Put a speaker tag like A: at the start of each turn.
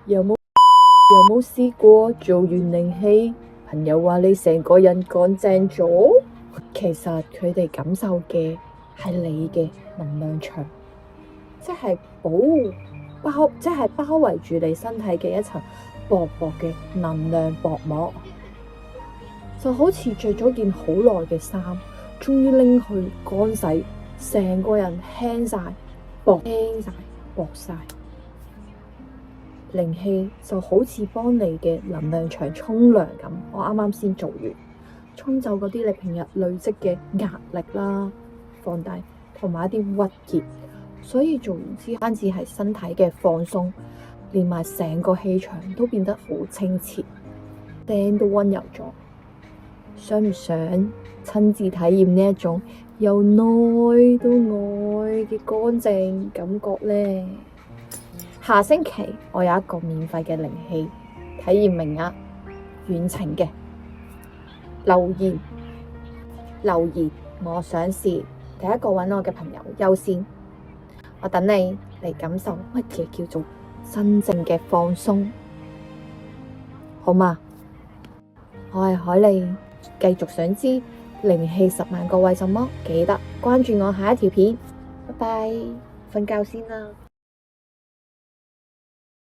A: 有冇試過做完靈氣，朋友話你成個人乾淨咗？其實佢哋感受嘅係你嘅能量場，即係包圍住你身體嘅一層薄薄嘅能量薄膜，就好似着咗件好耐嘅衫，終於拎去乾洗，成個人輕晒、薄晒。靈氣就好似幫你嘅能量場沖涼咁，我啱啱先做完，沖走嗰啲你平日累積嘅壓力啦、放大同埋一啲鬱結，所以做完之後，單止係身體嘅放鬆，連埋成個氣場都變得好清澈，聲都溫柔咗。想唔想親自體驗呢一種由內到外嘅乾淨感覺呢？下星期我有一個免費嘅靈氣體驗名額，遠程嘅，留言我想試，第一個搵我嘅朋友優先，我等你嚟感受乜嘢叫做真正嘅放鬆，好嗎？我係海莉，繼續想知靈氣10萬個為什麼，記得關注我下一條片，拜拜，瞓覺先啦。